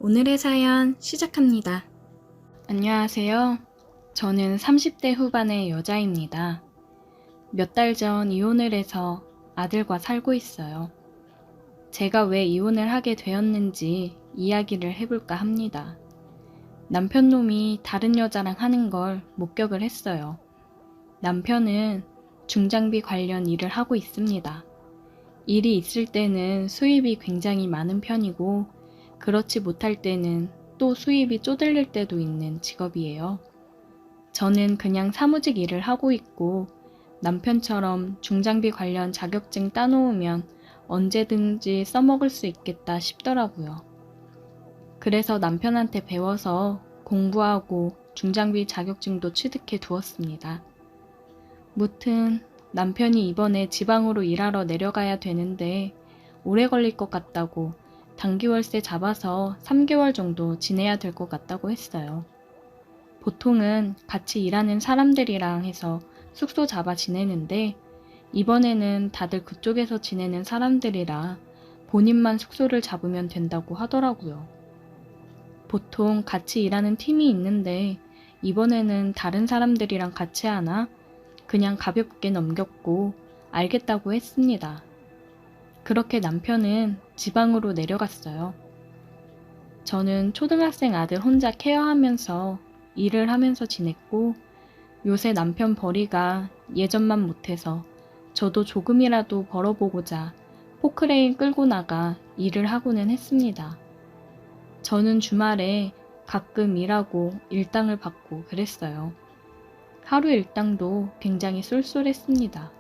오늘의 사연 시작합니다. 안녕하세요. 저는 30대 후반의 여자입니다. 몇 달 전 이혼을 해서 아들과 살고 있어요. 제가 왜 이혼을 하게 되었는지 이야기를 해볼까 합니다. 남편 놈이 다른 여자랑 하는 걸 목격을 했어요. 남편은 중장비 관련 일을 하고 있습니다. 일이 있을 때는 수입이 굉장히 많은 편이고 그렇지 못할 때는 또 수입이 쪼들릴 때도 있는 직업이에요. 저는 그냥 사무직 일을 하고 있고 남편처럼 중장비 관련 자격증 따놓으면 언제든지 써먹을 수 있겠다 싶더라고요. 그래서 남편한테 배워서 공부하고 중장비 자격증도 취득해 두었습니다. 무튼 남편이 이번에 지방으로 일하러 내려가야 되는데 오래 걸릴 것 같다고 단기월세 잡아서 3개월 정도 지내야 될 것 같다고 했어요. 보통은 같이 일하는 사람들이랑 해서 숙소 잡아 지내는데 이번에는 다들 그쪽에서 지내는 사람들이라 본인만 숙소를 잡으면 된다고 하더라고요. 보통 같이 일하는 팀이 있는데 이번에는 다른 사람들이랑 같이 하나? 그냥 가볍게 넘겼고 알겠다고 했습니다. 그렇게 남편은 지방으로 내려갔어요. 저는 초등학생 아들 혼자 케어하면서 일을 하면서 지냈고 요새 남편 벌이가 예전만 못해서 저도 조금이라도 벌어보고자 포크레인 끌고 나가 일을 하고는 했습니다. 저는 주말에 가끔 일하고 일당을 받고 그랬어요. 하루 일당도 굉장히 쏠쏠했습니다.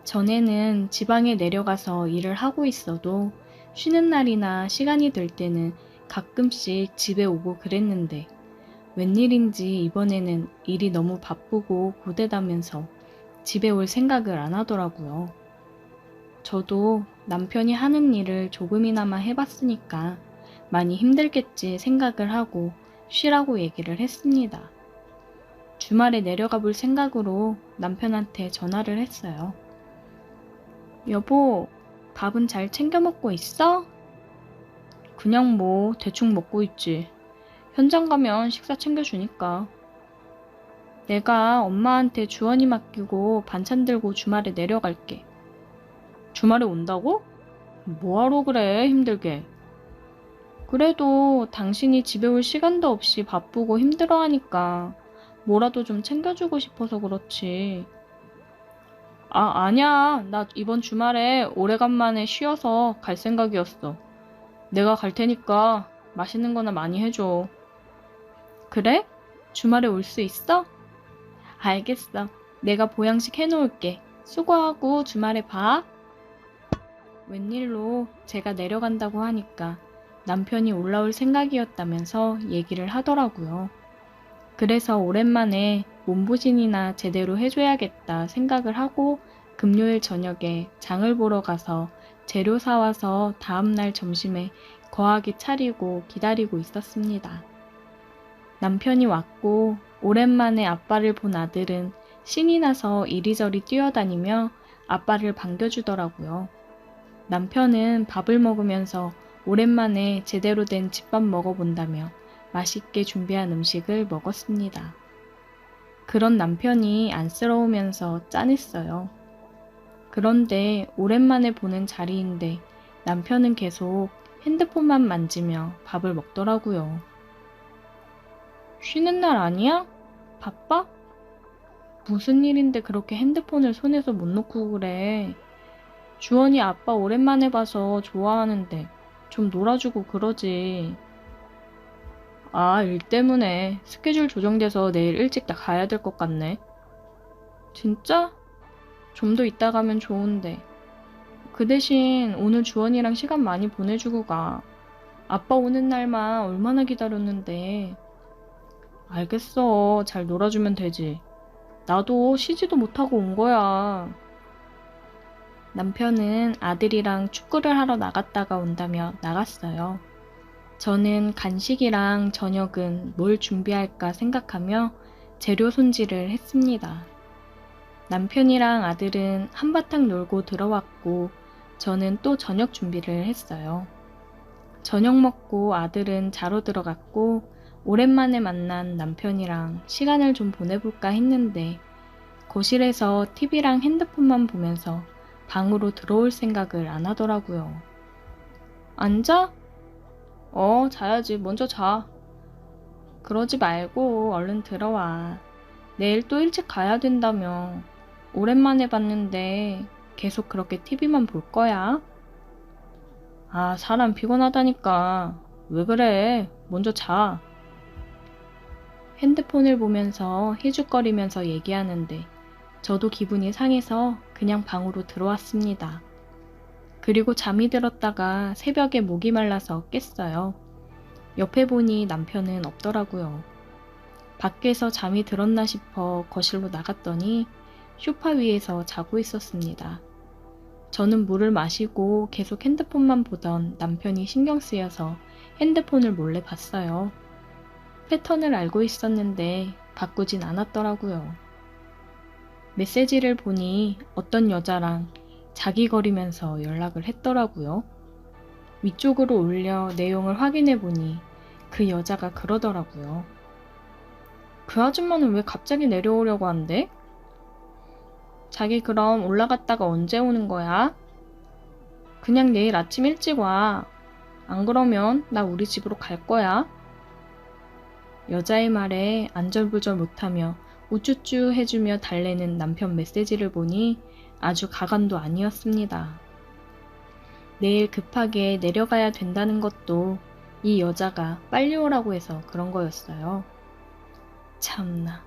전에는 지방에 내려가서 일을 하고 있어도 쉬는 날이나 시간이 될 때는 가끔씩 집에 오고 그랬는데 웬일인지 이번에는 일이 너무 바쁘고 고되다면서 집에 올 생각을 안 하더라고요. 저도 남편이 하는 일을 조금이나마 해봤으니까 많이 힘들겠지 생각을 하고 쉬라고 얘기를 했습니다. 주말에 내려가 볼 생각으로 남편한테 전화를 했어요. 여보, 밥은 잘 챙겨 먹고 있어? 그냥 뭐 대충 먹고 있지. 현장 가면 식사 챙겨주니까. 내가 엄마한테 주원이 맡기고 반찬 들고 주말에 내려갈게. 주말에 온다고? 뭐하러 그래, 힘들게. 그래도 당신이 집에 올 시간도 없이 바쁘고 힘들어하니까 뭐라도 좀 챙겨주고 싶어서 그렇지. 아니야. 나 이번 주말에 오래간만에 쉬어서 갈 생각이었어. 내가 갈 테니까 맛있는 거나 많이 해줘. 그래? 주말에 올 수 있어? 알겠어. 내가 보양식 해놓을게. 수고하고 주말에 봐. 웬일로 제가 내려간다고 하니까 남편이 올라올 생각이었다면서 얘기를 하더라고요. 그래서 오랜만에 몸보신이나 제대로 해줘야겠다 생각을 하고 금요일 저녁에 장을 보러 가서 재료 사와서 다음날 점심에 거하게 차리고 기다리고 있었습니다. 남편이 왔고 오랜만에 아빠를 본 아들은 신이 나서 이리저리 뛰어다니며 아빠를 반겨주더라고요. 남편은 밥을 먹으면서 오랜만에 제대로 된 집밥 먹어본다며 맛있게 준비한 음식을 먹었습니다. 그런 남편이 안쓰러우면서 짠했어요. 그런데 오랜만에 보는 자리인데 남편은 계속 핸드폰만 만지며 밥을 먹더라고요. 쉬는 날 아니야? 바빠? 무슨 일인데 그렇게 핸드폰을 손에서 못 놓고 그래. 주원이 아빠 오랜만에 봐서 좋아하는데 좀 놀아주고 그러지. 일 때문에 스케줄 조정돼서 내일 일찍 다 가야 될 것 같네. 진짜? 좀 더 이따 가면 좋은데. 그 대신 오늘 주원이랑 시간 많이 보내주고 가. 아빠 오는 날만 얼마나 기다렸는데. 알겠어. 잘 놀아주면 되지. 나도 쉬지도 못하고 온 거야. 남편은 아들이랑 축구를 하러 나갔다가 온다며 나갔어요. 저는 간식이랑 저녁은 뭘 준비할까 생각하며 재료 손질을 했습니다. 남편이랑 아들은 한바탕 놀고 들어왔고 저는 또 저녁 준비를 했어요. 저녁 먹고 아들은 자러 들어갔고 오랜만에 만난 남편이랑 시간을 좀 보내볼까 했는데 거실에서 TV랑 핸드폰만 보면서 방으로 들어올 생각을 안 하더라고요. 앉아? 자야지. 먼저 자. 그러지 말고 얼른 들어와. 내일 또 일찍 가야 된다며. 오랜만에 봤는데 계속 그렇게 TV만 볼 거야? 아, 사람 피곤하다니까. 왜 그래? 먼저 자. 핸드폰을 보면서 희죽거리면서 얘기하는데 저도 기분이 상해서 그냥 방으로 들어왔습니다. 그리고 잠이 들었다가 새벽에 목이 말라서 깼어요. 옆에 보니 남편은 없더라고요. 밖에서 잠이 들었나 싶어 거실로 나갔더니 소파 위에서 자고 있었습니다. 저는 물을 마시고 계속 핸드폰만 보던 남편이 신경 쓰여서 핸드폰을 몰래 봤어요. 패턴을 알고 있었는데 바꾸진 않았더라고요. 메시지를 보니 어떤 여자랑 자기거리면서 연락을 했더라고요. 위쪽으로 올려 내용을 확인해 보니 그 여자가 그러더라고요. 그 아줌마는 왜 갑자기 내려오려고 한대? 자기 그럼 올라갔다가 언제 오는 거야? 그냥 내일 아침 일찍 와. 안 그러면 나 우리 집으로 갈 거야. 여자의 말에 안절부절 못하며 우쭈쭈 해주며 달래는 남편 메시지를 보니 아주 가관도 아니었습니다. 내일 급하게 내려가야 된다는 것도 이 여자가 빨리 오라고 해서 그런 거였어요. 참나,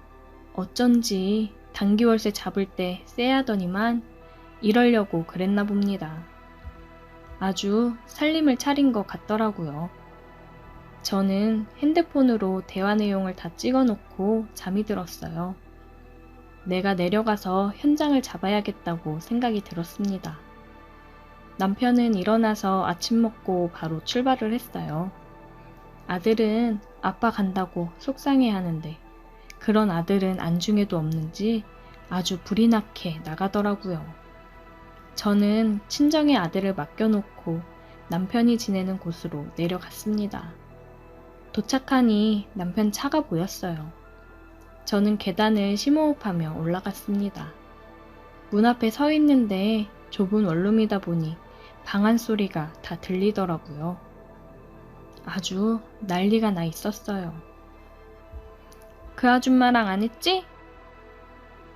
어쩐지 단기월세 잡을 때 쎄하더니만 이러려고 그랬나 봅니다. 아주 살림을 차린 것 같더라고요. 저는 핸드폰으로 대화 내용을 다 찍어놓고 잠이 들었어요. 내가 내려가서 현장을 잡아야겠다고 생각이 들었습니다. 남편은 일어나서 아침 먹고 바로 출발을 했어요. 아들은 아빠 간다고 속상해 하는데 그런 아들은 안중에도 없는지 아주 불이 나게 나가더라고요. 저는 친정의 아들을 맡겨놓고 남편이 지내는 곳으로 내려갔습니다. 도착하니 남편 차가 보였어요. 저는 계단을 심호흡하며 올라갔습니다. 문 앞에 서 있는데 좁은 원룸이다 보니 방 안 소리가 다 들리더라고요. 아주 난리가 나 있었어요. 그 아줌마랑 안 했지?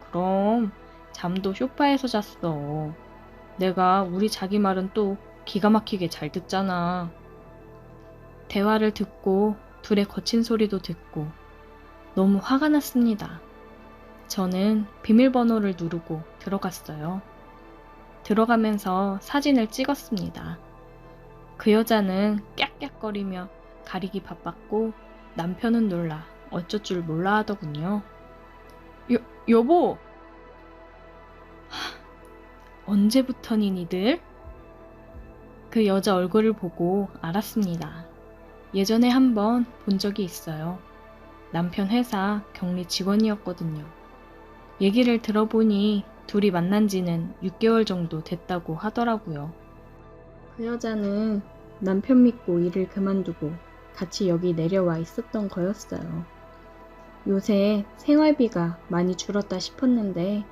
그럼 잠도 소파에서 잤어. 내가 우리 자기 말은 또 기가 막히게 잘 듣잖아. 대화를 듣고 둘의 거친 소리도 듣고 너무 화가 났습니다. 저는 비밀번호를 누르고 들어갔어요. 들어가면서 사진을 찍었습니다. 그 여자는 깍깍거리며 가리기 바빴고 남편은 놀라 어쩔 줄 몰라 하더군요. 여보! 언제부터니 니들? 그 여자 얼굴을 보고 알았습니다. 예전에 한번 본 적이 있어요. 남편 회사 격리 직원이었거든요. 얘기를 들어보니 둘이 만난 지는 6개월 정도 됐다고 하더라고요. 그 여자는 남편 믿고 일을 그만두고 같이 여기 내려와 있었던 거였어요. 요새 생활비가 많이 줄었다 싶었는데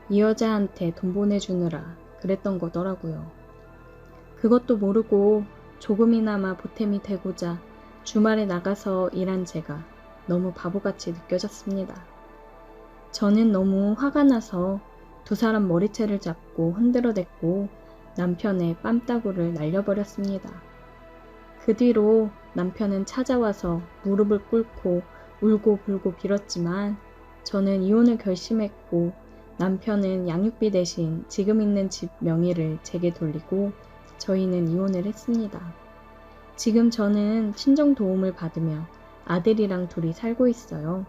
이 여자한테 돈 보내주느라 그랬던 거더라고요. 그것도 모르고 조금이나마 보탬이 되고자 주말에 나가서 일한 제가 너무 바보같이 느껴졌습니다. 저는 너무 화가 나서 두 사람 머리채를 잡고 흔들어댔고 남편의 뺨따구를 날려버렸습니다. 그 뒤로 남편은 찾아와서 무릎을 꿇고 울고 불고 빌었지만 저는 이혼을 결심했고 남편은 양육비 대신 지금 있는 집 명의를 제게 돌리고 저희는 이혼을 했습니다. 지금 저는 친정 도움을 받으며 아들이랑 둘이 살고 있어요.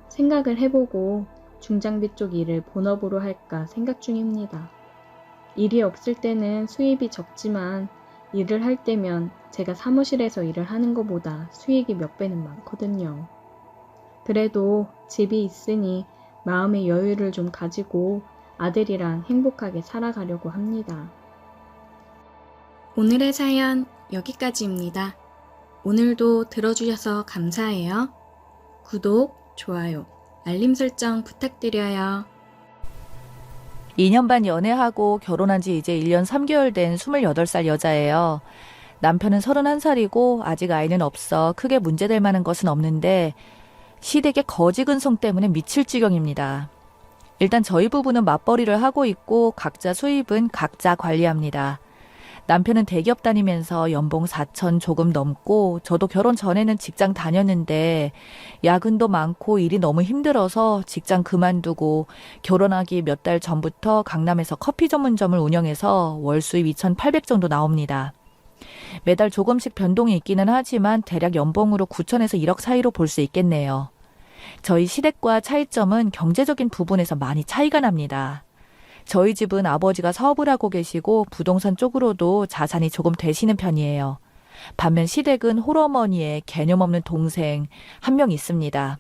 생각을 해보고 중장비 쪽 일을 본업으로 할까 생각 중입니다. 일이 없을 때는 수입이 적지만 일을 할 때면 제가 사무실에서 일을 하는 것보다 수익이 몇 배는 많거든요. 그래도 집이 있으니 마음의 여유를 좀 가지고 아들이랑 행복하게 살아가려고 합니다. 오늘의 사연 여기까지입니다. 오늘도 들어주셔서 감사해요. 구독, 좋아요, 알림 설정 부탁드려요. 2년 반 연애하고 결혼한 지 이제 1년 3개월 된 28살 여자예요. 남편은 31살이고 아직 아이는 없어 크게 문제될 만한 것은 없는데 시댁의 거지 근성 때문에 미칠 지경입니다. 일단 저희 부부는 맞벌이를 하고 있고 각자 수입은 각자 관리합니다. 남편은 대기업 다니면서 연봉 4천 조금 넘고 저도 결혼 전에는 직장 다녔는데 야근도 많고 일이 너무 힘들어서 직장 그만두고 결혼하기 몇 달 전부터 강남에서 커피 전문점을 운영해서 월 수입 2,800 정도 나옵니다. 매달 조금씩 변동이 있기는 하지만 대략 연봉으로 9천에서 1억 사이로 볼 수 있겠네요. 저희 시댁과 차이점은 경제적인 부분에서 많이 차이가 납니다. 저희 집은 아버지가 사업을 하고 계시고 부동산 쪽으로도 자산이 조금 되시는 편이에요. 반면 시댁은 홀어머니의 개념 없는 동생 한 명 있습니다.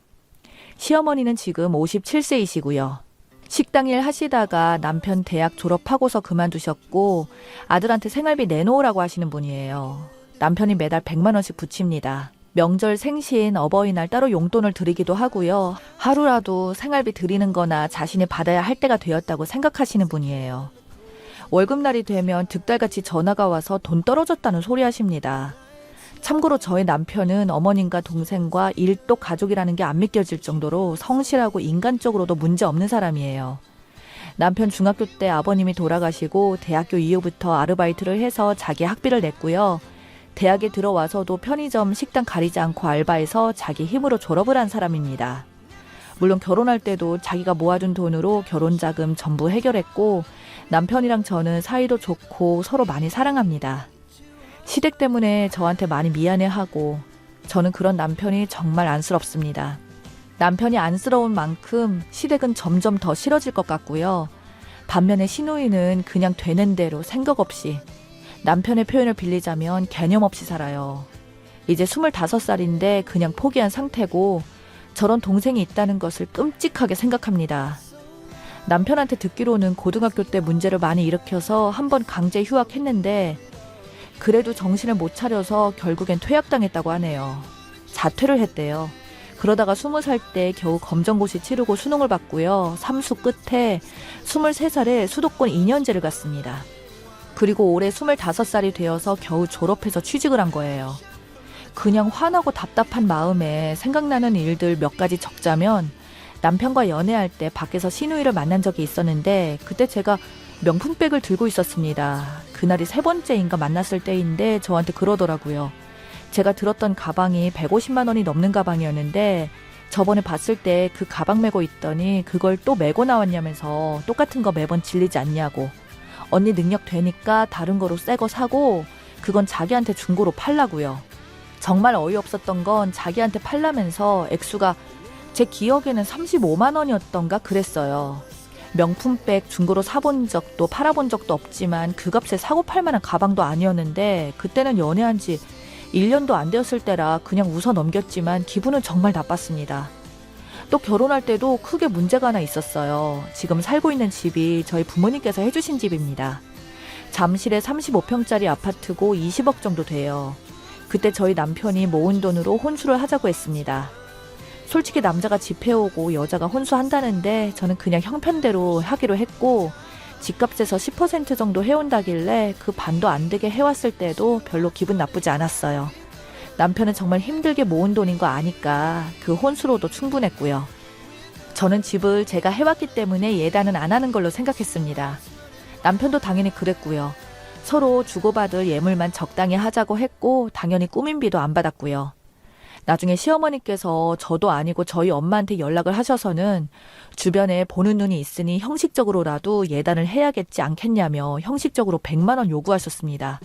시어머니는 지금 57세이시고요. 식당 일 하시다가 남편 대학 졸업하고서 그만두셨고 아들한테 생활비 내놓으라고 하시는 분이에요. 남편이 매달 100만 원씩 붙입니다. 명절, 생신, 어버이날 따로 용돈을 드리기도 하고요. 하루라도 생활비 드리는 거나 자신이 받아야 할 때가 되었다고 생각하시는 분이에요. 월급날이 되면 득달같이 전화가 와서 돈 떨어졌다는 소리 하십니다. 참고로 저희 남편은 어머님과 동생과 일도 가족이라는 게 안 믿겨질 정도로 성실하고 인간적으로도 문제 없는 사람이에요. 남편 중학교 때 아버님이 돌아가시고 대학교 이후부터 아르바이트를 해서 자기 학비를 냈고요. 대학에 들어와서도 편의점, 식당 가리지 않고 알바해서 자기 힘으로 졸업을 한 사람입니다. 물론 결혼할 때도 자기가 모아둔 돈으로 결혼자금 전부 해결했고 남편이랑 저는 사이도 좋고 서로 많이 사랑합니다. 시댁 때문에 저한테 많이 미안해하고 저는 그런 남편이 정말 안쓰럽습니다. 남편이 안쓰러운 만큼 시댁은 점점 더 싫어질 것 같고요. 반면에 시누이는 그냥 되는 대로 생각 없이 남편의 표현을 빌리자면 개념 없이 살아요. 이제 25살인데 그냥 포기한 상태고 저런 동생이 있다는 것을 끔찍하게 생각합니다. 남편한테 듣기로는 고등학교 때 문제를 많이 일으켜서 한번 강제 휴학했는데 그래도 정신을 못 차려서 결국엔 퇴학당했다고 하네요. 자퇴를 했대요. 그러다가 20살 때 겨우 검정고시 치르고 수능을 봤고요. 삼수 끝에 23살에 수도권 2년제를 갔습니다. 그리고 올해 25살이 되어서 겨우 졸업해서 취직을 한 거예요. 그냥 화나고 답답한 마음에 생각나는 일들 몇 가지 적자면 남편과 연애할 때 밖에서 시누이를 만난 적이 있었는데 그때 제가 명품백을 들고 있었습니다. 그날이 3번째인가 만났을 때인데 저한테 그러더라고요. 제가 들었던 가방이 150만 원이 넘는 가방이었는데 저번에 봤을 때 그 가방 메고 있더니 그걸 또 메고 나왔냐면서 똑같은 거 매번 질리지 않냐고. 언니 능력 되니까 다른 거로 새 거 사고 그건 자기한테 중고로 팔라고요. 정말 어이없었던 건 자기한테 팔라면서 액수가 제 기억에는 35만 원이었던가 그랬어요. 명품백 중고로 사본 적도 팔아본 적도 없지만 그 값에 사고 팔 만한 가방도 아니었는데 그때는 연애한 지 1년도 안 되었을 때라 그냥 웃어 넘겼지만 기분은 정말 나빴습니다. 또 결혼할 때도 크게 문제가 하나 있었어요. 지금 살고 있는 집이 저희 부모님께서 해주신 집입니다. 잠실에 35평짜리 아파트고 20억 정도 돼요. 그때 저희 남편이 모은 돈으로 혼수를 하자고 했습니다. 솔직히 남자가 집 해오고 여자가 혼수한다는데 저는 그냥 형편대로 하기로 했고 집값에서 10% 정도 해온다길래 그 반도 안 되게 해왔을 때도 별로 기분 나쁘지 않았어요. 남편은 정말 힘들게 모은 돈인 거 아니까 그 혼수로도 충분했고요. 저는 집을 제가 해왔기 때문에 예단은 안 하는 걸로 생각했습니다. 남편도 당연히 그랬고요. 서로 주고받을 예물만 적당히 하자고 했고 당연히 꾸민비도 안 받았고요. 나중에 시어머니께서 저도 아니고 저희 엄마한테 연락을 하셔서는 주변에 보는 눈이 있으니 형식적으로라도 예단을 해야겠지 않겠냐며 형식적으로 100만 원 요구하셨습니다.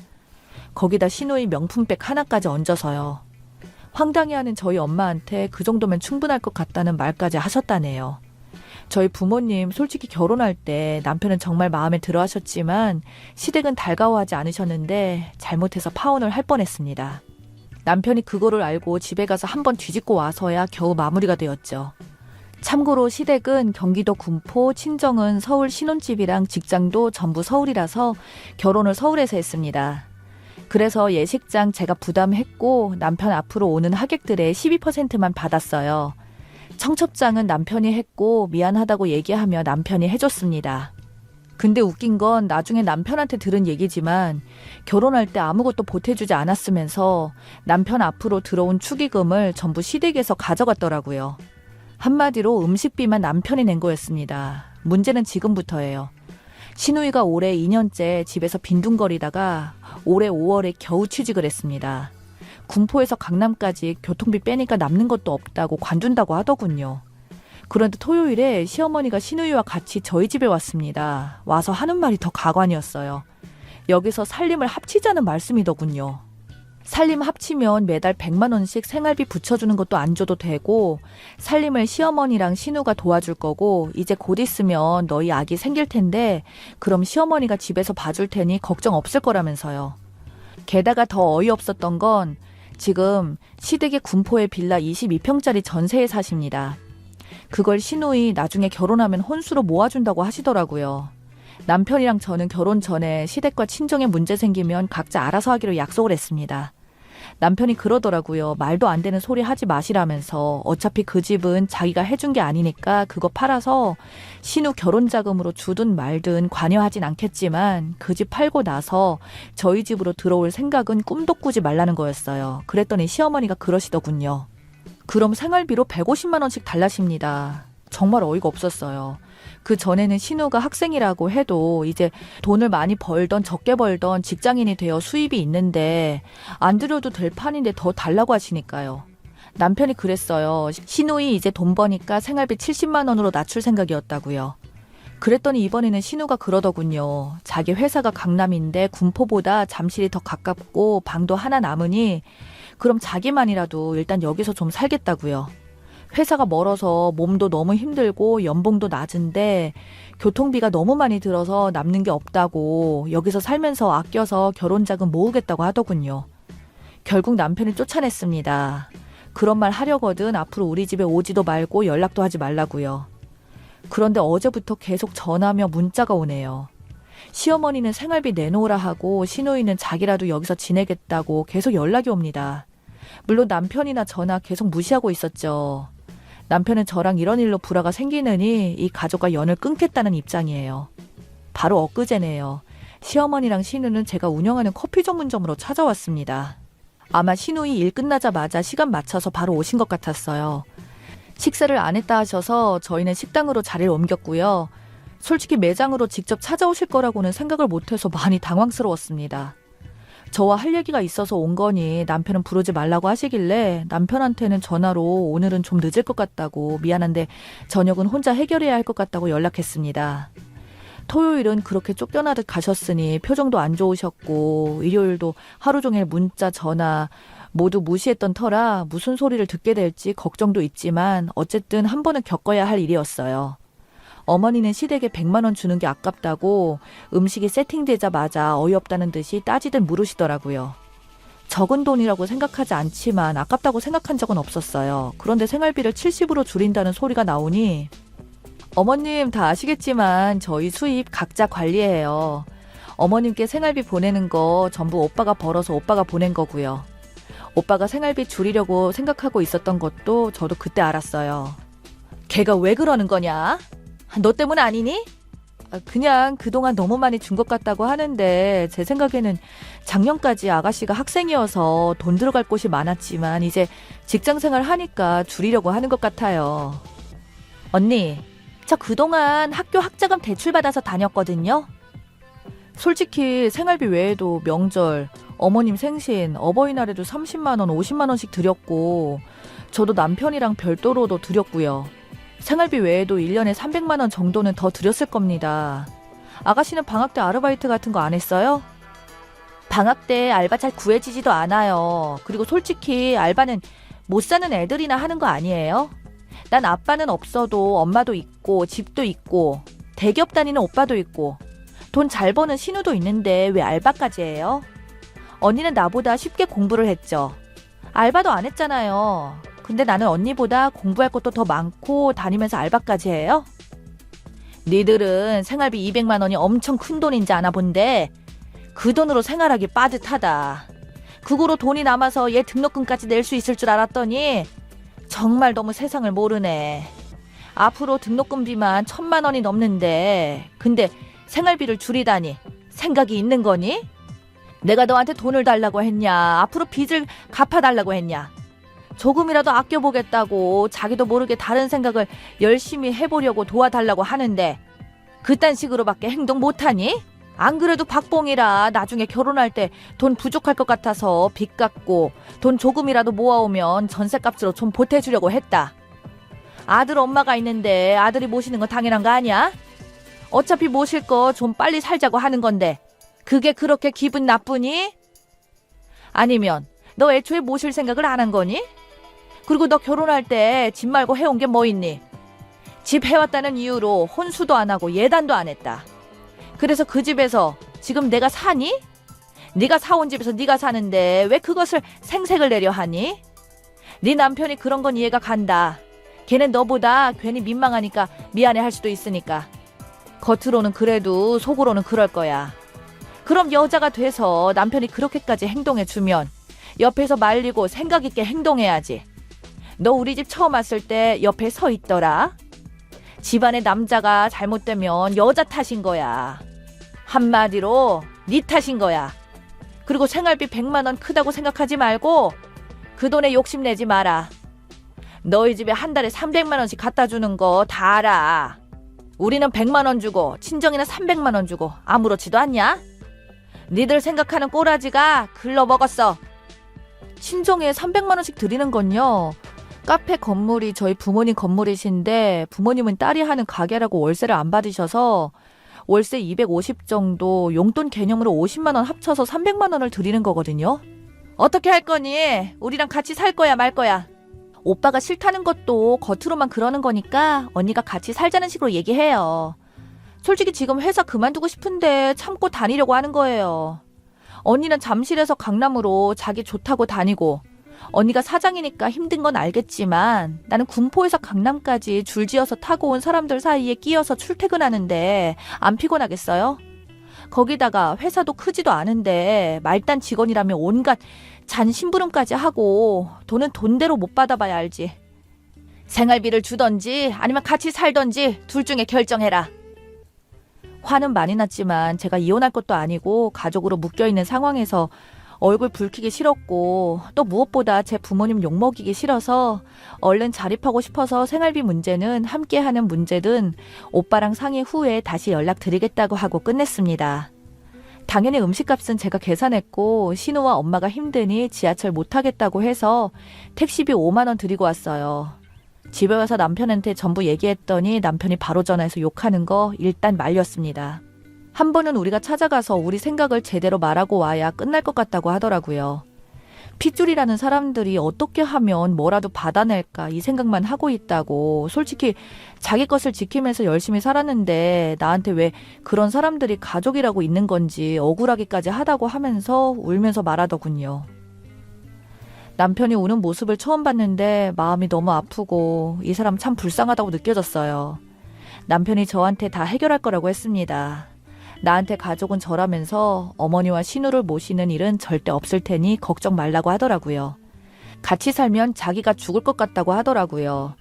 거기다 시누이 명품백 하나까지 얹어서요. 황당해하는 저희 엄마한테 그 정도면 충분할 것 같다는 말까지 하셨다네요. 저희 부모님 솔직히 결혼할 때 남편은 정말 마음에 들어 하셨지만 시댁은 달가워하지 않으셨는데 잘못해서 파혼을 할 뻔했습니다. 남편이 그거를 알고 집에 가서 한번 뒤집고 와서야 겨우 마무리가 되었죠. 참고로 시댁은 경기도 군포, 친정은 서울 신혼집이랑 직장도 전부 서울이라서 결혼을 서울에서 했습니다. 그래서 예식장 제가 부담했고 남편 앞으로 오는 하객들의 12%만 받았어요. 청첩장은 남편이 했고 미안하다고 얘기하며 남편이 해줬습니다. 근데 웃긴 건 나중에 남편한테 들은 얘기지만 결혼할 때 아무것도 보태주지 않았으면서 남편 앞으로 들어온 축의금을 전부 시댁에서 가져갔더라고요. 한마디로 음식비만 남편이 낸 거였습니다. 문제는 지금부터예요. 신우이가 올해 2년째 집에서 빈둥거리다가 올해 5월에 겨우 취직을 했습니다. 군포에서 강남까지 교통비 빼니까 남는 것도 없다고 관둔다고 하더군요. 그런데 토요일에 시어머니가 신우이와 같이 저희 집에 왔습니다. 와서 하는 말이 더 가관이었어요. 여기서 살림을 합치자는 말씀이더군요. 살림 합치면 매달 100만 원씩 생활비 붙여주는 것도 안 줘도 되고 살림을 시어머니랑 신우가 도와줄 거고 이제 곧 있으면 너희 아기 생길 텐데 그럼 시어머니가 집에서 봐줄 테니 걱정 없을 거라면서요. 게다가 더 어이없었던 건 지금 시댁의 군포의 빌라 22평짜리 전세에 사십니다. 그걸 신우이 나중에 결혼하면 혼수로 모아준다고 하시더라고요. 남편이랑 저는 결혼 전에 시댁과 친정에 문제 생기면 각자 알아서 하기로 약속을 했습니다. 남편이 그러더라고요. 말도 안 되는 소리 하지 마시라면서 어차피 그 집은 자기가 해준 게 아니니까 그거 팔아서 신우 결혼 자금으로 주든 말든 관여하진 않겠지만 그 집 팔고 나서 저희 집으로 들어올 생각은 꿈도 꾸지 말라는 거였어요. 그랬더니 시어머니가 그러시더군요. 그럼 생활비로 150만 원씩 달라십니다. 정말 어이가 없었어요. 그 전에는 신우가 학생이라고 해도 이제 돈을 많이 벌던 적게 벌던 직장인이 되어 수입이 있는데 안 드려도 될 판인데 더 달라고 하시니까요. 남편이 그랬어요. 신우이 이제 돈 버니까 생활비 70만 원으로 낮출 생각이었다고요. 그랬더니 이번에는 신우가 그러더군요. 자기 회사가 강남인데 군포보다 잠실이 더 가깝고 방도 하나 남으니 그럼 자기만이라도 일단 여기서 좀 살겠다고요. 회사가 멀어서 몸도 너무 힘들고 연봉도 낮은데 교통비가 너무 많이 들어서 남는 게 없다고 여기서 살면서 아껴서 결혼자금 모으겠다고 하더군요. 결국 남편이 쫓아냈습니다. 그런 말 하려거든 앞으로 우리 집에 오지도 말고 연락도 하지 말라고요. 그런데 어제부터 계속 전화며 문자가 오네요. 시어머니는 생활비 내놓으라 하고 신우이는 자기라도 여기서 지내겠다고 계속 연락이 옵니다. 물론 남편이나 저나 계속 무시하고 있었죠. 남편은 저랑 이런 일로 불화가 생기느니 이 가족과 연을 끊겠다는 입장이에요. 바로 엊그제네요. 시어머니랑 신우는 제가 운영하는 커피 전문점으로 찾아왔습니다. 아마 신우이 일 끝나자마자 시간 맞춰서 바로 오신 것 같았어요. 식사를 안 했다 하셔서 저희는 식당으로 자리를 옮겼고요. 솔직히 매장으로 직접 찾아오실 거라고는 생각을 못해서 많이 당황스러웠습니다. 저와 할 얘기가 있어서 온 거니 남편은 부르지 말라고 하시길래 남편한테는 전화로 오늘은 좀 늦을 것 같다고 미안한데 저녁은 혼자 해결해야 할 것 같다고 연락했습니다. 토요일은 그렇게 쫓겨나듯 가셨으니 표정도 안 좋으셨고 일요일도 하루 종일 문자 전화 모두 무시했던 터라 무슨 소리를 듣게 될지 걱정도 있지만 어쨌든 한 번은 겪어야 할 일이었어요. 어머니는 시댁에 100만 원 주는 게 아깝다고 음식이 세팅되자마자 어이없다는 듯이 따지듯 물으시더라고요. 적은 돈이라고 생각하지 않지만 아깝다고 생각한 적은 없었어요. 그런데 생활비를 70으로 줄인다는 소리가 나오니 어머님 다 아시겠지만 저희 수입 각자 관리해요. 어머님께 생활비 보내는 거 전부 오빠가 벌어서 오빠가 보낸 거고요. 오빠가 생활비 줄이려고 생각하고 있었던 것도 저도 그때 알았어요. 걔가 왜 그러는 거냐? 너 때문 아니니? 그냥 그동안 너무 많이 준 것 같다고 하는데 제 생각에는 작년까지 아가씨가 학생이어서 돈 들어갈 곳이 많았지만 이제 직장생활 하니까 줄이려고 하는 것 같아요. 언니, 저 그동안 학교 학자금 대출받아서 다녔거든요. 솔직히 생활비 외에도 명절, 어머님 생신, 어버이날에도 30만 원, 50만 원씩 드렸고 저도 남편이랑 별도로도 드렸고요. 생활비 외에도 1년에 300만 원 정도는 더 드렸을 겁니다. 아가씨는 방학 때 아르바이트 같은 거 안 했어요? 방학 때 알바 잘 구해지지도 않아요. 그리고 솔직히 알바는 못 사는 애들이나 하는 거 아니에요? 난 아빠는 없어도 엄마도 있고 집도 있고 대기업 다니는 오빠도 있고 돈 잘 버는 신우도 있는데 왜 알바까지 해요? 언니는 나보다 쉽게 공부를 했죠. 알바도 안 했잖아요. 근데 나는 언니보다 공부할 것도 더 많고 다니면서 알바까지 해요? 니들은 생활비 200만 원이 엄청 큰 돈인지 아나 본데 그 돈으로 생활하기 빠듯하다. 그거로 돈이 남아서 얘 등록금까지 낼 수 있을 줄 알았더니 정말 너무 세상을 모르네. 앞으로 등록금비만 1,000만 원이 넘는데 근데 생활비를 줄이다니 생각이 있는 거니? 내가 너한테 돈을 달라고 했냐? 앞으로 빚을 갚아달라고 했냐? 조금이라도 아껴보겠다고 자기도 모르게 다른 생각을 열심히 해보려고 도와달라고 하는데 그딴 식으로밖에 행동 못하니? 안 그래도 박봉이라 나중에 결혼할 때 돈 부족할 것 같아서 빚 갚고 돈 조금이라도 모아오면 전셋값으로 좀 보태주려고 했다. 아들 엄마가 있는데 아들이 모시는 건 당연한 거 아니야? 어차피 모실 거 좀 빨리 살자고 하는 건데 그게 그렇게 기분 나쁘니? 아니면 너 애초에 모실 생각을 안 한 거니? 그리고 너 결혼할 때 집 말고 해온 게 뭐 있니? 집 해왔다는 이유로 혼수도 안 하고 예단도 안 했다. 그래서 그 집에서 지금 내가 사니? 네가 사온 집에서 네가 사는데 왜 그것을 생색을 내려 하니? 네 남편이 그런 건 이해가 간다. 걔는 너보다 괜히 민망하니까 미안해할 수도 있으니까. 겉으로는 그래도 속으로는 그럴 거야. 그럼 여자가 돼서 남편이 그렇게까지 행동해주면 옆에서 말리고 생각 있게 행동해야지. 너 우리 집 처음 왔을 때 옆에 서 있더라. 집안에 남자가 잘못되면 여자 탓인 거야. 한마디로 네 탓인 거야. 그리고 생활비 100만 원 크다고 생각하지 말고 그 돈에 욕심내지 마라. 너희 집에 한 달에 300만 원씩 갖다 주는 거 다 알아. 우리는 100만 원 주고 친정이나 300만 원 주고 아무렇지도 않냐? 니들 생각하는 꼬라지가 글러먹었어. 친정에 300만 원씩 드리는 건요. 카페 건물이 저희 부모님 건물이신데 부모님은 딸이 하는 가게라고 월세를 안 받으셔서 월세 250 정도 용돈 개념으로 50만 원 합쳐서 300만 원을 드리는 거거든요. 어떻게 할 거니? 우리랑 같이 살 거야 말 거야? 오빠가 싫다는 것도 겉으로만 그러는 거니까 언니가 같이 살자는 식으로 얘기해요. 솔직히 지금 회사 그만두고 싶은데 참고 다니려고 하는 거예요. 언니는 잠실에서 강남으로 자기 좋다고 다니고 언니가 사장이니까 힘든 건 알겠지만 나는 군포에서 강남까지 줄지어서 타고 온 사람들 사이에 끼어서 출퇴근하는데 안 피곤하겠어요? 거기다가 회사도 크지도 않은데 말단 직원이라면 온갖 잔 심부름까지 하고 돈은 돈대로 못 받아봐야 알지. 생활비를 주던지 아니면 같이 살던지 둘 중에 결정해라. 화는 많이 났지만 제가 이혼할 것도 아니고 가족으로 묶여있는 상황에서 얼굴 붉히기 싫었고 또 무엇보다 제 부모님 욕먹이기 싫어서 얼른 자립하고 싶어서 생활비 문제는 함께하는 문제든 오빠랑 상의 후에 다시 연락드리겠다고 하고 끝냈습니다. 당연히 음식값은 제가 계산했고 신우와 엄마가 힘드니 지하철 못 타겠다고 해서 택시비 5만 원 드리고 왔어요. 집에 와서 남편한테 전부 얘기했더니 남편이 바로 전화해서 욕하는 거 일단 말렸습니다. 한 번은 우리가 찾아가서 우리 생각을 제대로 말하고 와야 끝날 것 같다고 하더라고요. 핏줄이라는 사람들이 어떻게 하면 뭐라도 받아낼까 이 생각만 하고 있다고. 솔직히 자기 것을 지키면서 열심히 살았는데 나한테 왜 그런 사람들이 가족이라고 있는 건지 억울하기까지 하다고 하면서 울면서 말하더군요. 남편이 우는 모습을 처음 봤는데 마음이 너무 아프고 이 사람 참 불쌍하다고 느껴졌어요. 남편이 저한테 다 해결할 거라고 했습니다. 나한테 가족은 저라면서 어머니와 신우를 모시는 일은 절대 없을 테니 걱정 말라고 하더라고요. 같이 살면 자기가 죽을 것 같다고 하더라고요.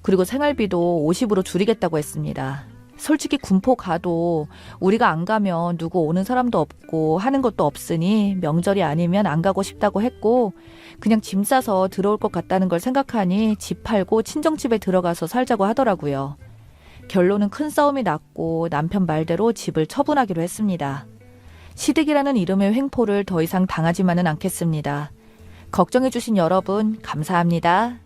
그리고 생활비도 50으로 줄이겠다고 했습니다. 솔직히 군포 가도 우리가 안 가면 누구 오는 사람도 없고 하는 것도 없으니 명절이 아니면 안 가고 싶다고 했고 그냥 짐 싸서 들어올 것 같다는 걸 생각하니 집 팔고 친정집에 들어가서 살자고 하더라고요. 결론은 큰 싸움이 났고 남편 말대로 집을 처분하기로 했습니다. 시댁이라는 이름의 횡포를 더 이상 당하지만은 않겠습니다. 걱정해주신 여러분 감사합니다.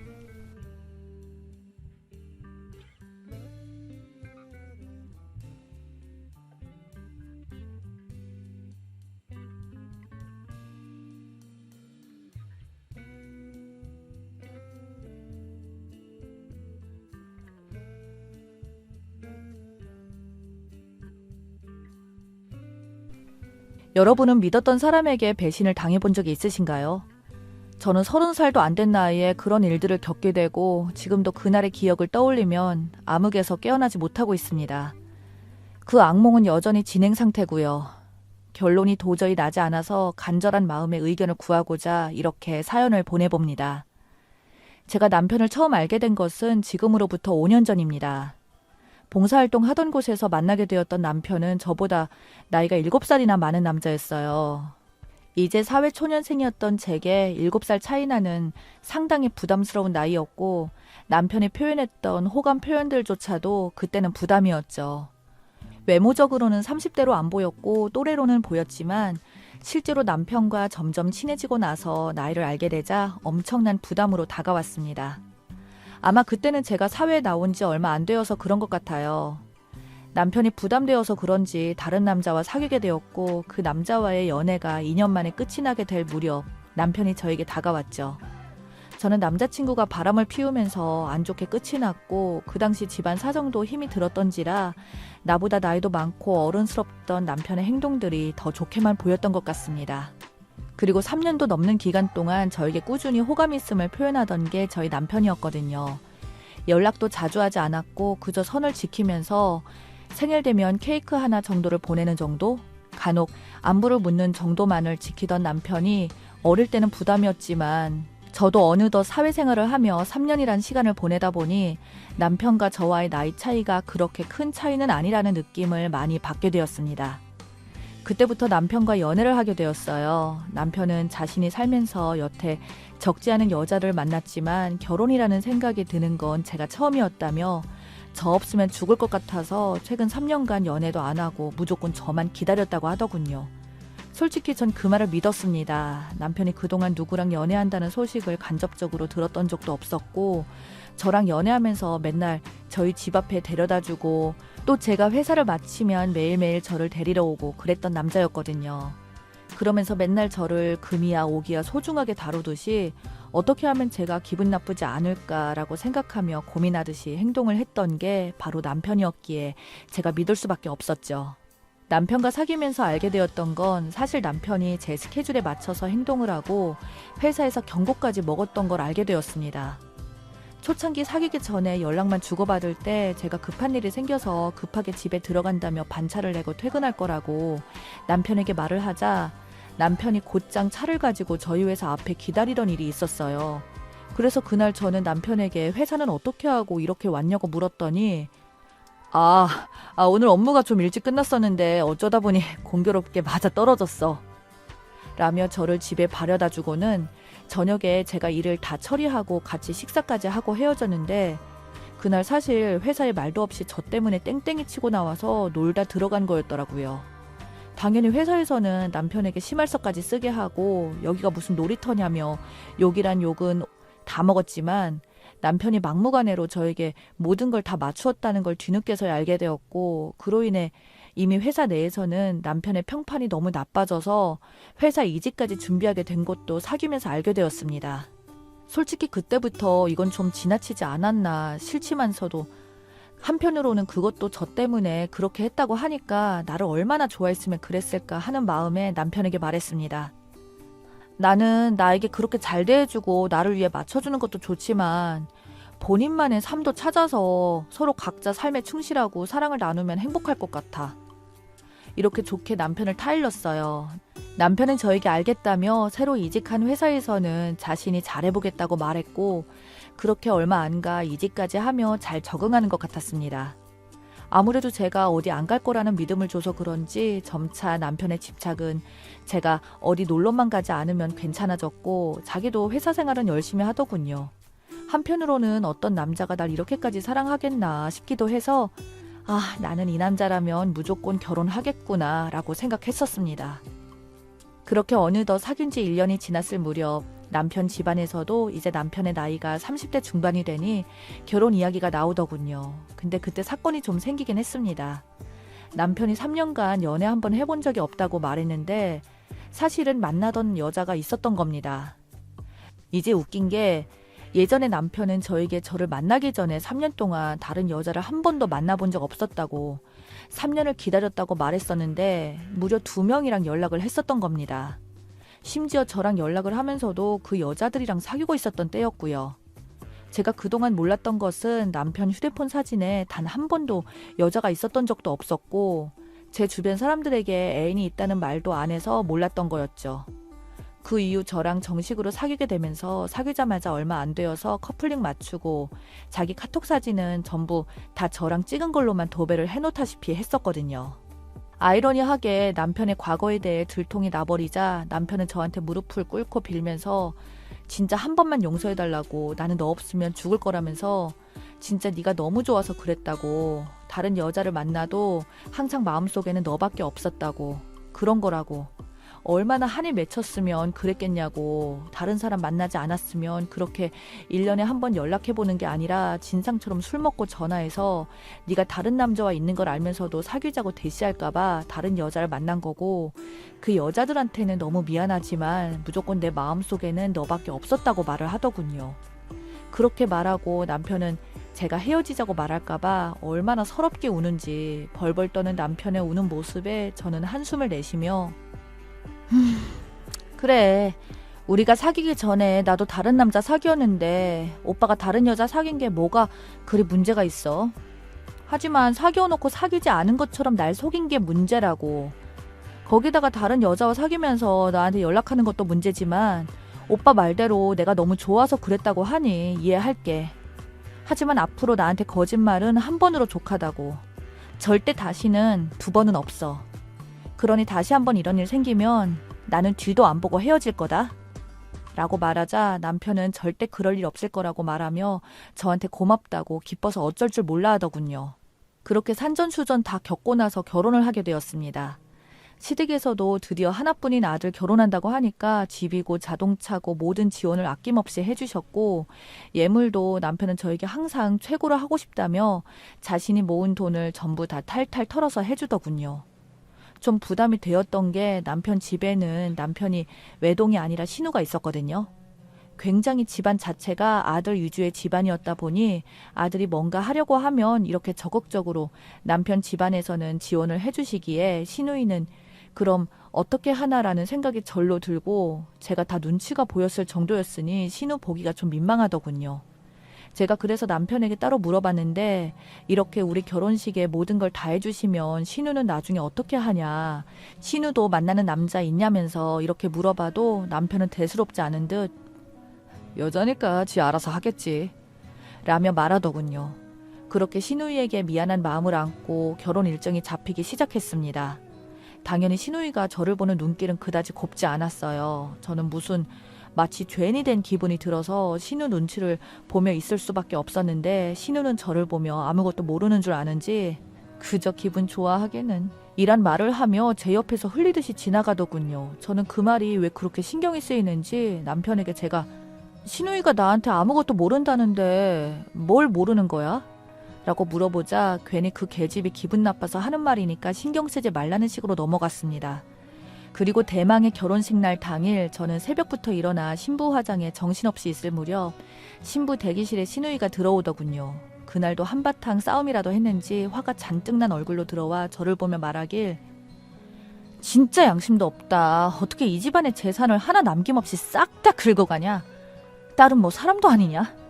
여러분은 믿었던 사람에게 배신을 당해본 적이 있으신가요? 저는 30살도 안 된 나이에 그런 일들을 겪게 되고 지금도 그날의 기억을 떠올리면 암흑에서 깨어나지 못하고 있습니다. 그 악몽은 여전히 진행 상태고요. 결론이 도저히 나지 않아서 간절한 마음에 의견을 구하고자 이렇게 사연을 보내봅니다. 제가 남편을 처음 알게 된 것은 지금으로부터 5년 전입니다. 봉사활동 하던 곳에서 만나게 되었던 남편은 저보다 나이가 7살이나 많은 남자였어요. 이제 사회초년생이었던 제게 7살 차이 나는 상당히 부담스러운 나이였고 남편이 표현했던 호감 표현들조차도 그때는 부담이었죠. 외모적으로는 30대로 안 보였고 또래로는 보였지만 실제로 남편과 점점 친해지고 나서 나이를 알게 되자 엄청난 부담으로 다가왔습니다. 아마 그때는 제가 사회에 나온 지 얼마 안 되어서 그런 것 같아요. 남편이 부담되어서 그런지 다른 남자와 사귀게 되었고 그 남자와의 연애가 2년 만에 끝이 나게 될 무렵 남편이 저에게 다가왔죠. 저는 남자친구가 바람을 피우면서 안 좋게 끝이 났고 그 당시 집안 사정도 힘이 들었던지라 나보다 나이도 많고 어른스럽던 남편의 행동들이 더 좋게만 보였던 것 같습니다. 그리고 3년도 넘는 기간 동안 저에게 꾸준히 호감이 있음을 표현하던 게 저희 남편이었거든요. 연락도 자주 하지 않았고 그저 선을 지키면서 생일 되면 케이크 하나 정도를 보내는 정도? 간혹 안부를 묻는 정도만을 지키던 남편이 어릴 때는 부담이었지만 저도 어느덧 사회생활을 하며 3년이란 시간을 보내다 보니 남편과 저와의 나이 차이가 그렇게 큰 차이는 아니라는 느낌을 많이 받게 되었습니다. 그때부터 남편과 연애를 하게 되었어요. 남편은 자신이 살면서 여태 적지 않은 여자를 만났지만 결혼이라는 생각이 드는 건 제가 처음이었다며 저 없으면 죽을 것 같아서 최근 3년간 연애도 안 하고 무조건 저만 기다렸다고 하더군요. 솔직히 전 그 말을 믿었습니다. 남편이 그동안 누구랑 연애한다는 소식을 간접적으로 들었던 적도 없었고 저랑 연애하면서 맨날 저희 집 앞에 데려다주고 또 제가 회사를 마치면 매일매일 저를 데리러 오고 그랬던 남자였거든요. 그러면서 맨날 저를 금이야 오기야 소중하게 다루듯이 어떻게 하면 제가 기분 나쁘지 않을까라고 생각하며 고민하듯이 행동을 했던 게 바로 남편이었기에 제가 믿을 수밖에 없었죠. 남편과 사귀면서 알게 되었던 건 사실 남편이 제 스케줄에 맞춰서 행동을 하고 회사에서 경고까지 먹었던 걸 알게 되었습니다. 초창기 사귀기 전에 연락만 주고받을 때 제가 급한 일이 생겨서 급하게 집에 들어간다며 반차를 내고 퇴근할 거라고 남편에게 말을 하자 남편이 곧장 차를 가지고 저희 회사 앞에 기다리던 일이 있었어요. 그래서 그날 저는 남편에게 회사는 어떻게 하고 이렇게 왔냐고 물었더니 오늘 업무가 좀 일찍 끝났었는데 어쩌다 보니 공교롭게 맞아 떨어졌어. 라며 저를 집에 바래다 주고는 저녁에 제가 일을 다 처리하고 같이 식사까지 하고 헤어졌는데 그날 사실 회사에 말도 없이 저 때문에 땡땡이 치고 나와서 놀다 들어간 거였더라고요. 당연히 회사에서는 남편에게 심할서까지 쓰게 하고 여기가 무슨 놀이터냐며 욕이란 욕은 다 먹었지만 남편이 막무가내로 저에게 모든 걸 다 맞추었다는 걸 뒤늦게서야 알게 되었고 그로 인해 이미 회사 내에서는 남편의 평판이 너무 나빠져서 회사 이직까지 준비하게 된 것도 사귀면서 알게 되었습니다. 솔직히 그때부터 이건 좀 지나치지 않았나 싫지만서도 한편으로는 그것도 저 때문에 그렇게 했다고 하니까 나를 얼마나 좋아했으면 그랬을까 하는 마음에 남편에게 말했습니다. 나는 나에게 그렇게 잘 대해주고 나를 위해 맞춰주는 것도 좋지만 본인만의 삶도 찾아서 서로 각자 삶에 충실하고 사랑을 나누면 행복할 것 같아. 이렇게 좋게 남편을 타일렀어요. 남편은 저에게 알겠다며 새로 이직한 회사에서는 자신이 잘해보겠다고 말했고 그렇게 얼마 안 가 이직까지 하며 잘 적응하는 것 같았습니다. 아무래도 제가 어디 안 갈 거라는 믿음을 줘서 그런지 점차 남편의 집착은 제가 어디 놀러만 가지 않으면 괜찮아졌고 자기도 회사 생활은 열심히 하더군요. 한편으로는 어떤 남자가 날 이렇게까지 사랑하겠나 싶기도 해서 나는 이 남자라면 무조건 결혼하겠구나 라고 생각했었습니다. 그렇게 어느덧 사귄 지 1년이 지났을 무렵 남편 집안에서도 이제 남편의 나이가 30대 중반이 되니 결혼 이야기가 나오더군요. 근데 그때 사건이 좀 생기긴 했습니다. 남편이 3년간 연애 한번 해본 적이 없다고 말했는데 사실은 만나던 여자가 있었던 겁니다. 이제 웃긴 게 예전에 남편은 저에게 저를 만나기 전에 3년 동안 다른 여자를 한 번도 만나본 적 없었다고 3년을 기다렸다고 말했었는데 무려 2명이랑 연락을 했었던 겁니다. 심지어 저랑 연락을 하면서도 그 여자들이랑 사귀고 있었던 때였고요. 제가 그동안 몰랐던 것은 남편 휴대폰 사진에 단 한 번도 여자가 있었던 적도 없었고 제 주변 사람들에게 애인이 있다는 말도 안 해서 몰랐던 거였죠. 그 이후 저랑 정식으로 사귀게 되면서 사귀자마자 얼마 안 되어서 커플링 맞추고 자기 카톡 사진은 전부 다 저랑 찍은 걸로만 도배를 해놓다시피 했었거든요. 아이러니하게 남편의 과거에 대해 들통이 나버리자 남편은 저한테 무릎을 꿇고 빌면서 진짜 한 번만 용서해달라고, 나는 너 없으면 죽을 거라면서 진짜 네가 너무 좋아서 그랬다고, 다른 여자를 만나도 항상 마음속에는 너밖에 없었다고, 그런 거라고, 얼마나 한이 맺혔으면 그랬겠냐고, 다른 사람 만나지 않았으면 그렇게 1년에 한 번 연락해보는 게 아니라 진상처럼 술 먹고 전화해서 네가 다른 남자와 있는 걸 알면서도 사귀자고 대시할까봐 다른 여자를 만난 거고, 그 여자들한테는 너무 미안하지만 무조건 내 마음속에는 너밖에 없었다고 말을 하더군요. 그렇게 말하고 남편은 제가 헤어지자고 말할까봐 얼마나 서럽게 우는지, 벌벌 떠는 남편의 우는 모습에 저는 한숨을 내쉬며 그래, 우리가 사귀기 전에 나도 다른 남자 사귀었는데 오빠가 다른 여자 사귄 게 뭐가 그리 문제가 있어. 하지만 사귀어놓고 사귀지 않은 것처럼 날 속인 게 문제라고. 거기다가 다른 여자와 사귀면서 나한테 연락하는 것도 문제지만 오빠 말대로 내가 너무 좋아서 그랬다고 하니 이해할게. 하지만 앞으로 나한테 거짓말은 한 번으로 족하다고. 절대 다시는 두 번은 없어. 그러니 다시 한번 이런 일 생기면 나는 뒤도 안 보고 헤어질 거다. 라고 말하자 남편은 절대 그럴 일 없을 거라고 말하며 저한테 고맙다고 기뻐서 어쩔 줄 몰라 하더군요. 그렇게 산전수전 다 겪고 나서 결혼을 하게 되었습니다. 시댁에서도 드디어 하나뿐인 아들 결혼한다고 하니까 집이고 자동차고 모든 지원을 아낌없이 해주셨고, 예물도 남편은 저에게 항상 최고로 하고 싶다며 자신이 모은 돈을 전부 다 탈탈 털어서 해주더군요. 좀 부담이 되었던 게 남편 집에는 남편이 외동이 아니라 신우가 있었거든요. 굉장히 집안 자체가 아들 위주의 집안이었다 보니 아들이 뭔가 하려고 하면 이렇게 적극적으로 남편 집안에서는 지원을 해주시기에 시누이는 그럼 어떻게 하나라는 생각이 절로 들고, 제가 다 눈치가 보였을 정도였으니 신우 보기가 좀 민망하더군요. 제가 그래서 남편에게 따로 물어봤는데 이렇게 우리 결혼식에 모든 걸 다 해주시면 신우는 나중에 어떻게 하냐, 신우도 만나는 남자 있냐면서 이렇게 물어봐도 남편은 대수롭지 않은 듯 여자니까 지 알아서 하겠지 라며 말하더군요. 그렇게 신우이에게 미안한 마음을 안고 결혼 일정이 잡히기 시작했습니다. 당연히 신우이가 저를 보는 눈길은 그다지 곱지 않았어요. 저는 마치 죄인이 된 기분이 들어서 신우 눈치를 보며 있을 수밖에 없었는데, 신우는 저를 보며 아무것도 모르는 줄 아는지 그저 기분 좋아하게는 이란 말을 하며 제 옆에서 흘리듯이 지나가더군요. 저는 그 말이 왜 그렇게 신경이 쓰이는지 남편에게 제가 신우이가 나한테 아무것도 모른다는데 뭘 모르는 거야? 라고 물어보자 괜히 그 계집이 기분 나빠서 하는 말이니까 신경 쓰지 말라는 식으로 넘어갔습니다. 그리고 대망의 결혼식 날 당일 저는 새벽부터 일어나 신부 화장에 정신없이 있을 무렵 신부 대기실에 시누이가 들어오더군요. 그날도 한바탕 싸움이라도 했는지 화가 잔뜩 난 얼굴로 들어와 저를 보며 말하길, 진짜 양심도 없다. 어떻게 이 집안의 재산을 하나 남김없이 싹 다 긁어가냐? 딸은 뭐 사람도 아니냐?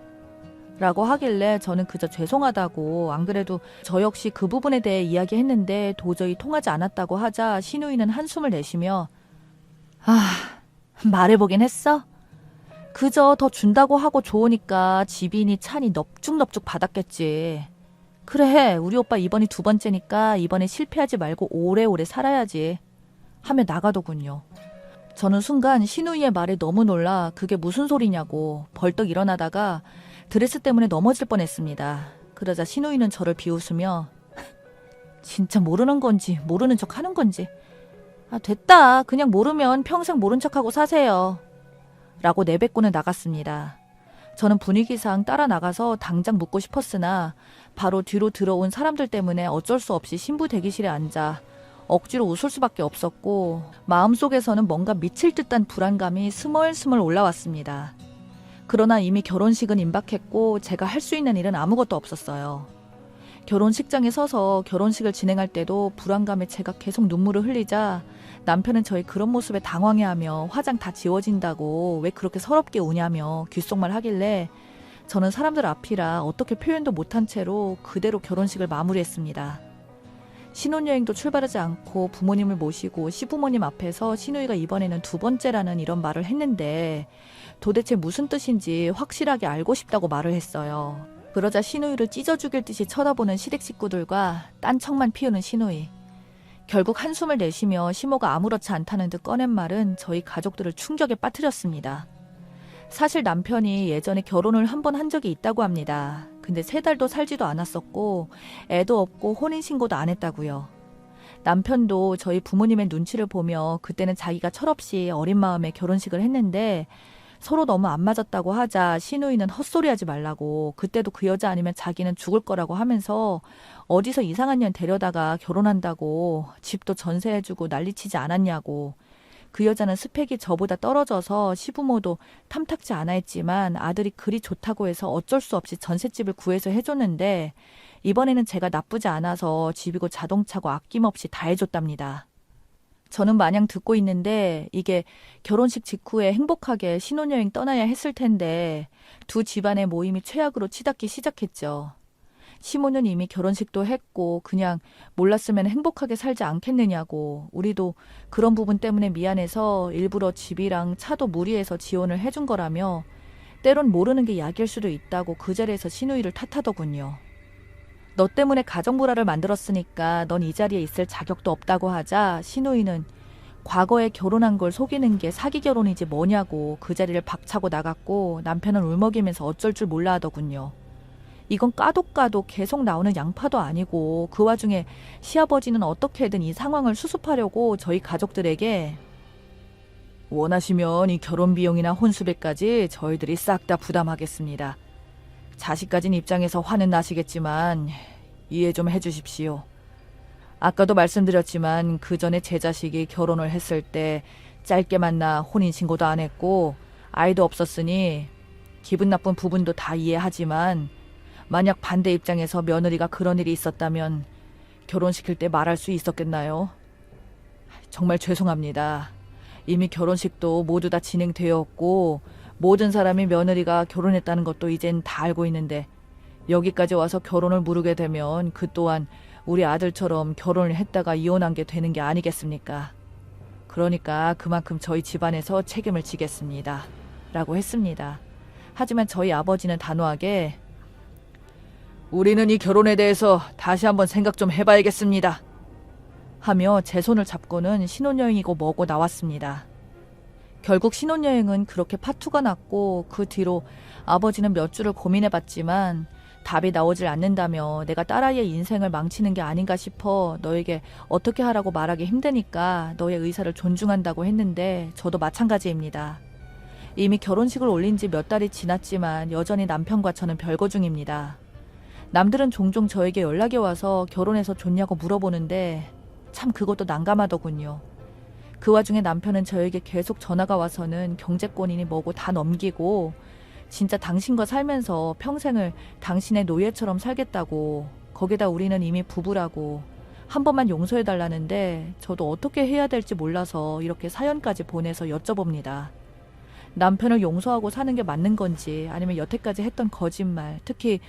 라고 하길래 저는 그저 죄송하다고, 안 그래도 저 역시 그 부분에 대해 이야기했는데 도저히 통하지 않았다고 하자 시누이는 한숨을 내쉬며 말해보긴 했어? 그저 더 준다고 하고 좋으니까 집이니 차니 넙죽넙죽 받았겠지. 그래, 우리 오빠 이번이 두 번째니까 이번에 실패하지 말고 오래오래 살아야지 하며 나가더군요. 저는 순간 시누이의 말에 너무 놀라 그게 무슨 소리냐고 벌떡 일어나다가 드레스 때문에 넘어질 뻔했습니다. 그러자 시누이는 저를 비웃으며 진짜 모르는 건지 모르는 척 하는 건지 됐다. 그냥 모르면 평생 모른 척하고 사세요. 라고 내뱉고는 나갔습니다. 저는 분위기상 따라 나가서 당장 묻고 싶었으나 바로 뒤로 들어온 사람들 때문에 어쩔 수 없이 신부 대기실에 앉아 억지로 웃을 수밖에 없었고, 마음속에서는 뭔가 미칠 듯한 불안감이 스멀스멀 올라왔습니다. 그러나 이미 결혼식은 임박했고 제가 할 수 있는 일은 아무것도 없었어요. 결혼식장에 서서 결혼식을 진행할 때도 불안감에 제가 계속 눈물을 흘리자 남편은 저의 그런 모습에 당황해하며 화장 다 지워진다고 왜 그렇게 서럽게 우냐며 귓속말 하길래 저는 사람들 앞이라 어떻게 표현도 못한 채로 그대로 결혼식을 마무리했습니다. 신혼여행도 출발하지 않고 부모님을 모시고 시부모님 앞에서 시누이가 이번에는 두 번째라는 이런 말을 했는데 도대체 무슨 뜻인지 확실하게 알고 싶다고 말을 했어요. 그러자 시누이를 찢어 죽일 듯이 쳐다보는 시댁 식구들과 딴청만 피우는 시누이. 결국 한숨을 내쉬며 시모가 아무렇지 않다는 듯 꺼낸 말은 저희 가족들을 충격에 빠뜨렸습니다. 사실 남편이 예전에 결혼을 한 번 한 적이 있다고 합니다. 근데 3달도 살지도 않았었고 애도 없고 혼인신고도 안 했다고요. 남편도 저희 부모님의 눈치를 보며 그때는 자기가 철없이 어린 마음에 결혼식을 했는데 서로 너무 안 맞았다고 하자 시누이는 헛소리하지 말라고, 그때도 그 여자 아니면 자기는 죽을 거라고 하면서 어디서 이상한 년 데려다가 결혼한다고 집도 전세해주고 난리치지 않았냐고. 그 여자는 스펙이 저보다 떨어져서 시부모도 탐탁지 않아 했지만 아들이 그리 좋다고 해서 어쩔 수 없이 전셋집을 구해서 해줬는데 이번에는 제가 나쁘지 않아서 집이고 자동차고 아낌없이 다 해줬답니다. 저는 마냥 듣고 있는데 이게 결혼식 직후에 행복하게 신혼여행 떠나야 했을 텐데 두 집안의 모임이 최악으로 치닫기 시작했죠. 시모는 이미 결혼식도 했고 그냥 몰랐으면 행복하게 살지 않겠느냐고, 우리도 그런 부분 때문에 미안해서 일부러 집이랑 차도 무리해서 지원을 해준 거라며 때론 모르는 게 약일 수도 있다고 그 자리에서 시누이를 탓하더군요. 너 때문에 가정불화를 만들었으니까 넌 이 자리에 있을 자격도 없다고 하자 시누이는 과거에 결혼한 걸 속이는 게 사기 결혼이지 뭐냐고 그 자리를 박차고 나갔고 남편은 울먹이면서 어쩔 줄 몰라 하더군요. 이건 까도 계속 나오는 양파도 아니고 그 와중에 시아버지는 어떻게든 이 상황을 수습하려고 저희 가족들에게 원하시면 이 결혼 비용이나 혼수비까지 저희들이 싹 다 부담하겠습니다. 자식 가진 입장에서 화는 나시겠지만 이해 좀 해주십시오. 아까도 말씀드렸지만 그 전에 제 자식이 결혼을 했을 때 짧게 만나 혼인신고도 안 했고 아이도 없었으니 기분 나쁜 부분도 다 이해하지만 만약 반대 입장에서 며느리가 그런 일이 있었다면 결혼시킬 때 말할 수 있었겠나요? 정말 죄송합니다. 이미 결혼식도 모두 다 진행되었고 모든 사람이 며느리가 결혼했다는 것도 이젠 다 알고 있는데 여기까지 와서 결혼을 무르게 되면 그 또한 우리 아들처럼 결혼을 했다가 이혼한 게 되는 게 아니겠습니까? 그러니까 그만큼 저희 집안에서 책임을 지겠습니다. 라고 했습니다. 하지만 저희 아버지는 단호하게 우리는 이 결혼에 대해서 다시 한번 생각 좀 해봐야겠습니다. 하며 제 손을 잡고는 신혼여행이고 뭐고 나왔습니다. 결국 신혼여행은 그렇게 파투가 났고 그 뒤로 아버지는 몇 주를 고민해봤지만 답이 나오질 않는다며 내가 딸아이의 인생을 망치는 게 아닌가 싶어 너에게 어떻게 하라고 말하기 힘드니까 너의 의사를 존중한다고 했는데 저도 마찬가지입니다. 이미 결혼식을 올린 지 몇 달이 지났지만 여전히 남편과 저는 별거 중입니다. 남들은 종종 저에게 연락이 와서 결혼해서 좋냐고 물어보는데 참 그것도 난감하더군요. 그 와중에 남편은 저에게 계속 전화가 와서는 경제권이니 뭐고 다 넘기고 진짜 당신과 살면서 평생을 당신의 노예처럼 살겠다고, 거기다 우리는 이미 부부라고 한 번만 용서해달라는데 저도 어떻게 해야 될지 몰라서 이렇게 사연까지 보내서 여쭤봅니다. 남편을 용서하고 사는 게 맞는 건지 아니면 여태까지 했던 거짓말, 특히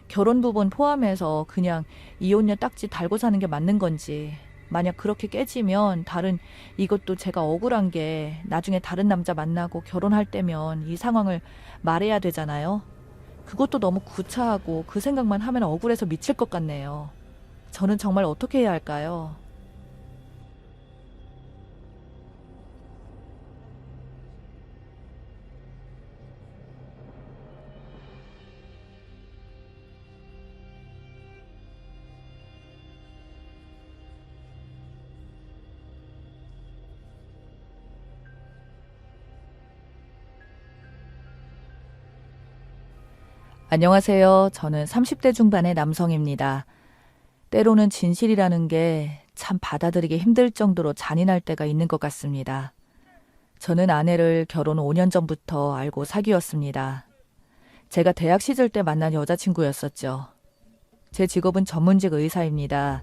결혼 부분 포함해서 그냥 이혼녀 딱지 달고 사는 게 맞는 건지, 만약 그렇게 깨지면 이것도 제가 억울한 게 나중에 다른 남자 만나고 결혼할 때면 이 상황을 말해야 되잖아요. 그것도 너무 구차하고 그 생각만 하면 억울해서 미칠 것 같네요. 저는 정말 어떻게 해야 할까요? 안녕하세요. 저는 30대 중반의 남성입니다. 때로는 진실이라는 게 참 받아들이기 힘들 정도로 잔인할 때가 있는 것 같습니다. 저는 아내를 결혼 5년 전부터 알고 사귀었습니다. 제가 대학 시절 때 만난 여자친구였었죠. 제 직업은 전문직 의사입니다.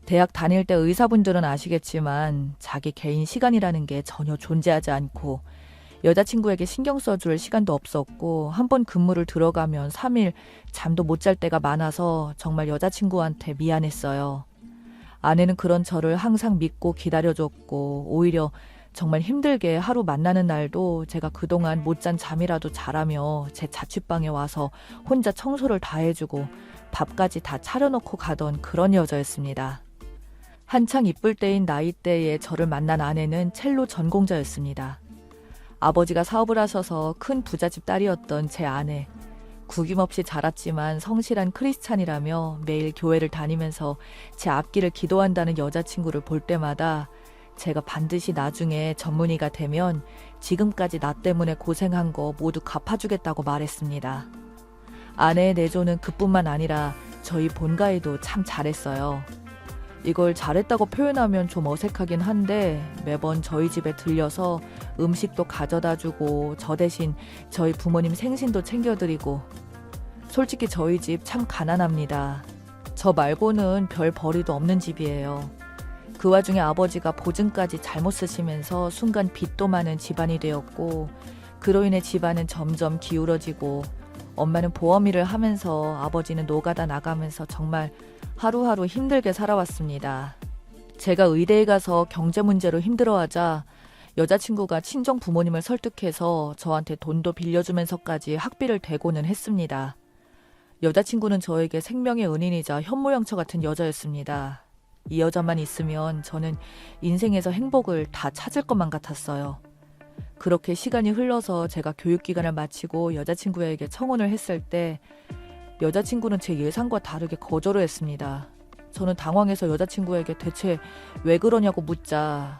대학 다닐 때 의사분들은 아시겠지만 자기 개인 시간이라는 게 전혀 존재하지 않고 여자친구에게 신경 써줄 시간도 없었고 한 번 근무를 들어가면 3일 잠도 못 잘 때가 많아서 정말 여자친구한테 미안했어요. 아내는 그런 저를 항상 믿고 기다려줬고 오히려 정말 힘들게 하루 만나는 날도 제가 그동안 못 잔 잠이라도 자라며 제 자취방에 와서 혼자 청소를 다 해주고 밥까지 다 차려놓고 가던 그런 여자였습니다. 한창 이쁠 때인 나이대에 저를 만난 아내는 첼로 전공자였습니다. 아버지가 사업을 하셔서 큰 부잣집 딸이었던 제 아내. 구김없이 자랐지만 성실한 크리스찬이라며 매일 교회를 다니면서 제 앞길을 기도한다는 여자친구를 볼 때마다 제가 반드시 나중에 전문의가 되면 지금까지 나 때문에 고생한 거 모두 갚아주겠다고 말했습니다. 아내의 내조는 그뿐만 아니라 저희 본가에도 참 잘했어요. 이걸 잘했다고 표현하면 좀 어색하긴 한데 매번 저희 집에 들려서 음식도 가져다 주고 저 대신 저희 부모님 생신도 챙겨드리고 솔직히 저희 집 참 가난합니다. 저 말고는 별 벌이도 없는 집이에요. 그 와중에 아버지가 보증까지 잘못 쓰시면서 순간 빚도 많은 집안이 되었고 그로 인해 집안은 점점 기울어지고 엄마는 보험 일을 하면서 아버지는 노가다 나가면서 정말 하루하루 힘들게 살아왔습니다. 제가 의대에 가서 경제 문제로 힘들어하자 여자친구가 친정 부모님을 설득해서 저한테 돈도 빌려주면서까지 학비를 대고는 했습니다. 여자친구는 저에게 생명의 은인이자 현모양처 같은 여자였습니다. 이 여자만 있으면 저는 인생에서 행복을 다 찾을 것만 같았어요. 그렇게 시간이 흘러서 제가 교육기간을 마치고 여자친구에게 청혼을 했을 때 여자친구는 제 예상과 다르게 거절을 했습니다. 저는 당황해서 여자친구에게 대체 왜 그러냐고 묻자